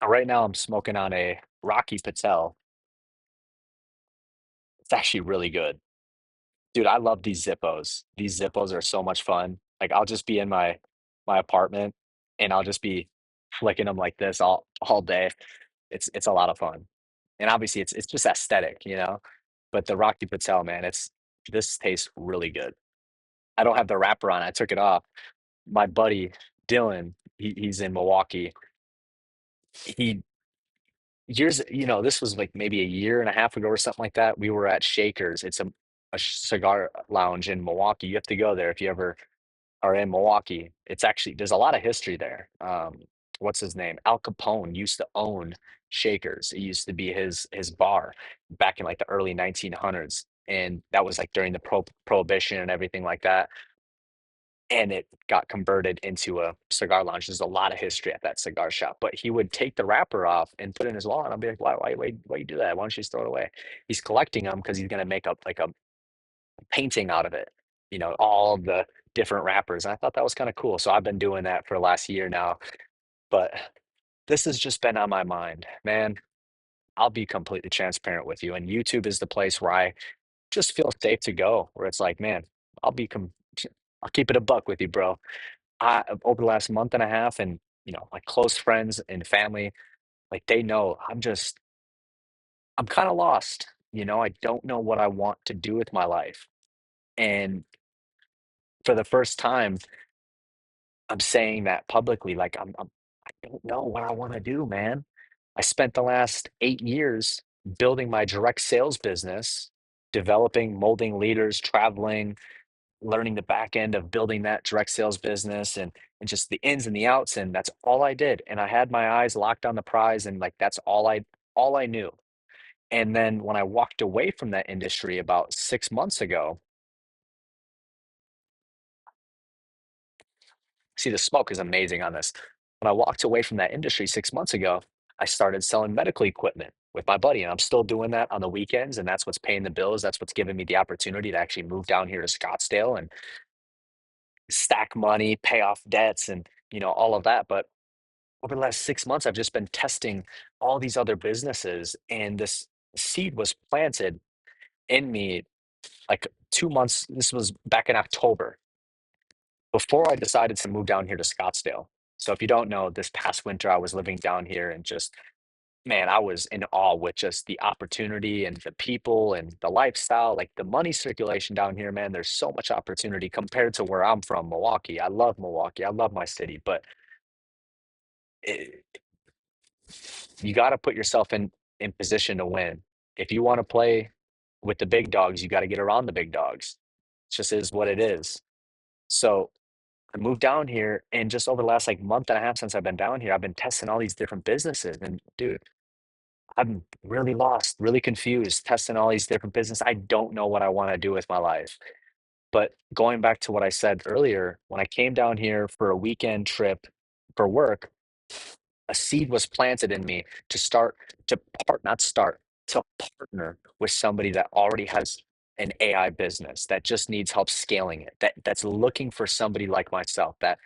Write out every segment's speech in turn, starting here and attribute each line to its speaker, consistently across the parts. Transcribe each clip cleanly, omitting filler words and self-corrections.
Speaker 1: Right now, I'm smoking on a Rocky Patel. It's actually really good. Dude, I love these Zippos. These Zippos are so much fun. Like I'll just be in my apartment and I'll just be flicking them like this all day. It's a lot of fun. And obviously it's just aesthetic, you know. But the Rocky Patel, man, it's this tastes really good. I don't have the wrapper on. I took it off. My buddy Dylan, he's in Milwaukee. He this was like maybe a year and a half ago or something like that. We were at Shakers. It's a cigar lounge in Milwaukee. You have to go there if you ever are in Milwaukee. It's actually, there's a lot of history there. What's his name? Al Capone used to own Shakers. It used to be his bar back in like the early 1900s. And that was like during the prohibition and everything like that, and it got converted into a cigar lounge. There's a lot of history at that cigar shop, but he would take the wrapper off and put it in his wallet. I'll be like, why you do that? Why don't you just throw it away? He's collecting them because he's gonna make up like a painting out of it. All the different wrappers. And I thought that was kind of cool. So I've been doing that for the last year now. But this has just been on my mind, man. I'll be completely transparent with you, and YouTube is the place where I just feel safe to go. Where it's like, man, I'll be com- I'll keep it a buck with you, bro. Over the last month and a half, and my close friends and family, like they know I'm kind of lost. I don't know what I want to do with my life. And for the first time, I'm saying that publicly, like I don't know what I want to do, man. I spent the last 8 years building my direct sales business, developing, molding leaders, traveling, learning the back end of building that direct sales business and just the ins and the outs, and that's all I did. And I had my eyes locked on the prize, and like that's all I knew. And then when I walked away from that industry about 6 months ago, see, the smoke is amazing on this. When I walked away from that industry 6 months ago, I started selling medical equipment with my buddy, and I'm still doing that on the weekends, and that's what's paying the bills. That's what's giving me the opportunity to actually move down here to Scottsdale and stack money, pay off debts, and all of that. But over the last 6 months, I've just been testing all these other businesses, and this seed was planted in me like 2 months. This was back in October before I decided to move down here to Scottsdale. So if you don't know, this past winter I was living down here, and just man, I was in awe with just the opportunity and the people and the lifestyle, like the money circulation down here, man. There's so much opportunity compared to where I'm from, Milwaukee. I love Milwaukee. I love my city, but it, you got to put yourself in position to win. If you want to play with the big dogs, you got to get around the big dogs. It just is what it is. So I moved down here, and just over the last like month and a half since I've been down here, I've been testing all these different businesses. And dude, I'm really lost, really confused, testing all these different business. I don't know what I want to do with my life. But going back to what I said earlier, when I came down here for a weekend trip for work, a seed was planted in me to start to not start to partner with somebody that already has an AI business that just needs help scaling it, that's looking for somebody like myself that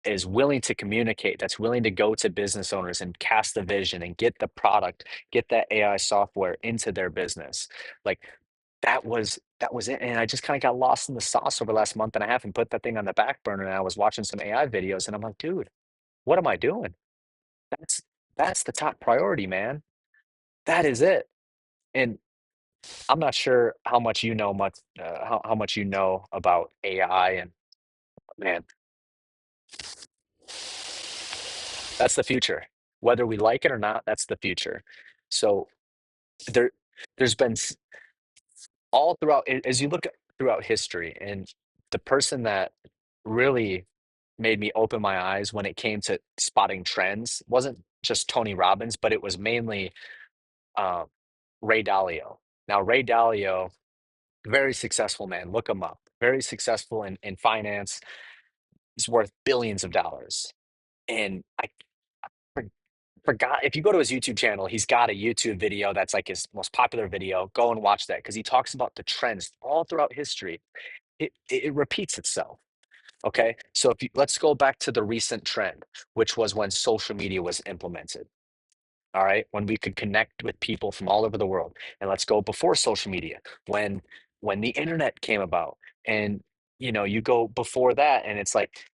Speaker 1: is willing to communicate, that's willing to go to business owners and cast the vision and get the product, get that AI software into their business. Like that was it. And I just kind of got lost in the sauce over the last month and a half and put that thing on the back burner. And I was watching some AI videos, and I'm like, dude, what am I doing? That's that's the top priority, man. That is it. And I'm not sure how much how much you know about AI, and man, that's the future. Whether we like it or not, that's the future. So there there's been all throughout as you look throughout history, and the person that really made me open my eyes when it came to spotting trends wasn't just Tony Robbins, but it was mainly um, Ray Dalio. Now, Ray Dalio, very successful man. Look him up. Very successful in finance. He's worth billions of dollars. And I for- forgot, if you go to his YouTube channel, he's got a YouTube video that's like his most popular video. Go and watch that because he talks about the trends all throughout history. It repeats itself. Okay. So let's go back to the recent trend, which was when social media was implemented. all right? When we could connect with people from all over the world. And let's go before social media, when when the internet came about. And you go before that and it's like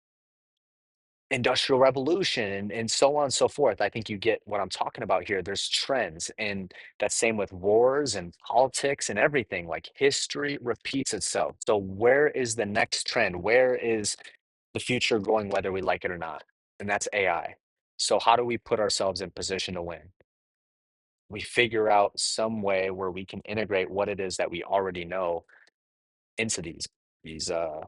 Speaker 1: industrial revolution and so on and so forth. I think you get what I'm talking about here. There's trends, and that's same with wars and politics and everything. Like history repeats itself. So where is the next trend? Where is the future going, whether we like it or not? And that's AI. So how do we put ourselves in position to win? We figure out some way where we can integrate what it is that we already know into these um,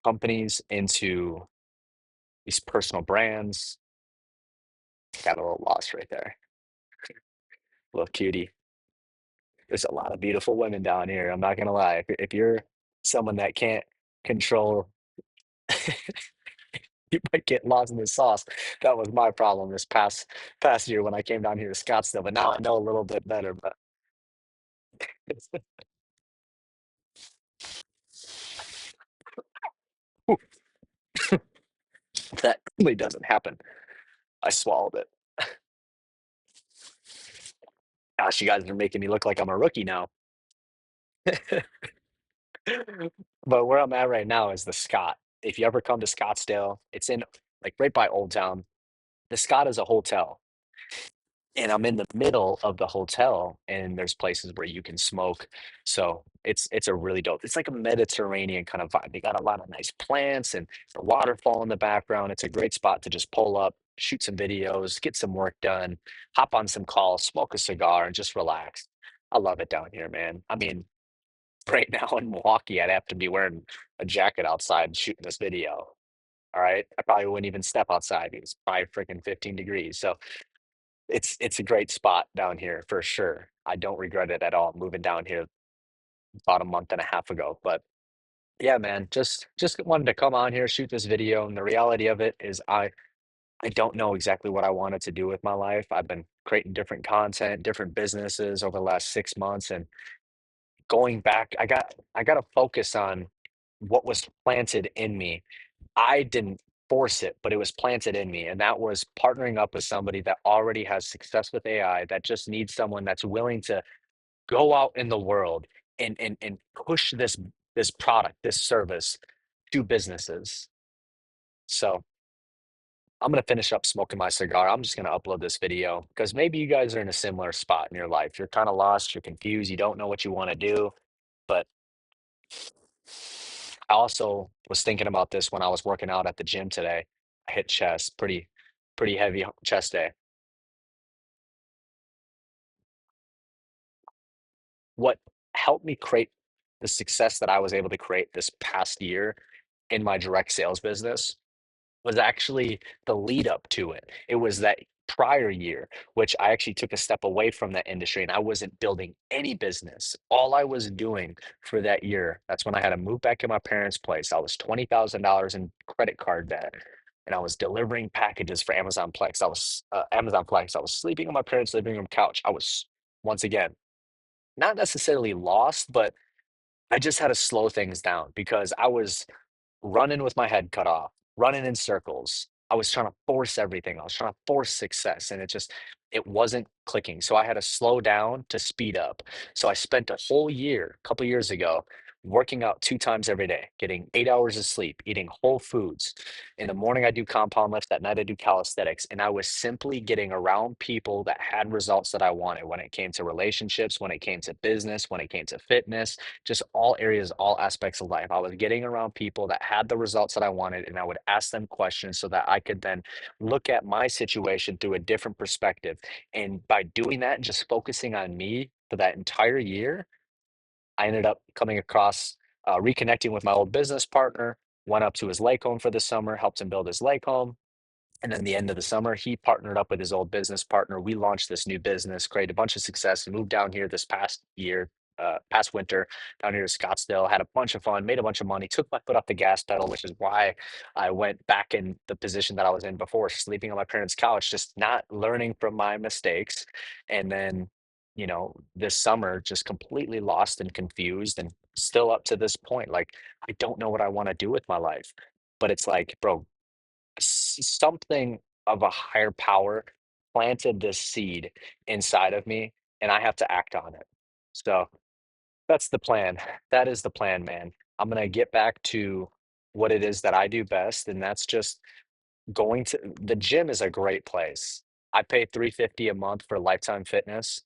Speaker 1: companies, into these personal brands. Got a little lost right there. Little cutie. There's a lot of beautiful women down here. I'm not gonna lie. If you're someone that can't control, you might get lost in the sauce. That was my problem this past year when I came down here to Scottsdale. But now I know a little bit better. But that really doesn't happen. I swallowed it. Gosh, you guys are making me look like I'm a rookie now. But where I'm at right now is the Scott. If you ever come to Scottsdale, it's in like right by Old Town. The Scott is a hotel, and I'm in the middle of the hotel, and there's places where you can smoke. So it's a really dope. It's like a Mediterranean kind of vibe. They got a lot of nice plants and the waterfall in the background. It's a great spot to just pull up, shoot some videos, get some work done, hop on some calls, smoke a cigar, and just relax. I love it down here, man. I mean, right now in Milwaukee, I'd have to be wearing a jacket outside shooting this video. All right. I probably wouldn't even step outside. It's probably freaking 15 degrees. So it's a great spot down here for sure. I don't regret it at all moving down here about a month and a half ago. But yeah, man, just wanted to come on here, shoot this video. And the reality of it is I don't know exactly what I wanted to do with my life. I've been creating different content, different businesses over the last 6 months, and going back, I got to focus on what was planted in me. I didn't force it, but it was planted in me, and that was partnering up with somebody that already has success with AI, that just needs someone that's willing to go out in the world and push this product, this service to businesses. So I'm gonna finish up smoking my cigar. I'm just gonna upload this video because maybe you guys are in a similar spot in your life. You're kind of lost, you're confused, you don't know what you want to do. But I also was thinking about this when I was working out at the gym today. I hit chest, pretty heavy chest day. What helped me create the success that I was able to create this past year in my direct sales business was actually the lead up to it. It was that prior year, which I actually took a step away from that industry and I wasn't building any business. All I was doing for that year, that's when I had to move back in my parents' place. I was $20,000 in credit card debt. And I was delivering packages for Amazon Plex. I was Amazon Plex. I was sleeping on my parents' living room couch. I was once again not necessarily lost, but I just had to slow things down because I was running with my head cut off, running in circles. I was trying to force everything. I was trying to force success, and it wasn't clicking. So I had to slow down to speed up. So I spent a whole year, a couple years ago, working out 2 times every day, getting 8 hours of sleep, eating whole foods. In the morning, I do compound lifts. At night, I do calisthenics. And I was simply getting around people that had results that I wanted when it came to relationships, when it came to business, when it came to fitness, just all areas, all aspects of life. I was getting around people that had the results that I wanted, and I would ask them questions so that I could then look at my situation through a different perspective. And by doing that, just focusing on me for that entire year, I ended up coming across, reconnecting with my old business partner, went up to his lake home for the summer, helped him build his lake home. And then the end of the summer, he partnered up with his old business partner. We launched this new business, created a bunch of success, and moved down here this past year, past winter, down here to Scottsdale. Had a bunch of fun, made a bunch of money, took my foot off the gas pedal, which is why I went back in the position that I was in before, sleeping on my parents' couch, just not learning from my mistakes. And then, this summer, just completely lost and confused, and still up to this point. Like, I don't know what I want to do with my life. But it's like, bro, something. of a higher power planted this seed inside of me, and I have to act on it. So that's the plan. That is the plan, man. I'm gonna get back to what it is that I do best, and that's just going to the gym is a great place. I pay 350 a month for Lifetime Fitness,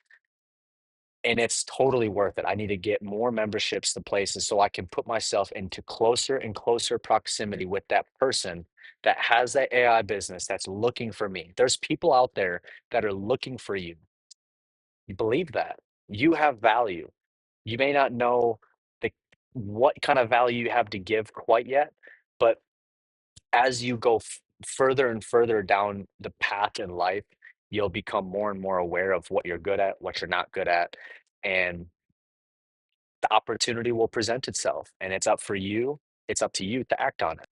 Speaker 1: and it's totally worth it. I need to get more memberships to places so I can put myself into closer and closer proximity with that person that has that AI business that's looking for me. There's people out there that are looking for you. You believe that. You have value. You may not know the what kind of value you have to give quite yet, but as you go further and further down the path in life, you'll become more and more aware of what you're good at, what you're not good at, and the opportunity will present itself. And it's up to you to act on it.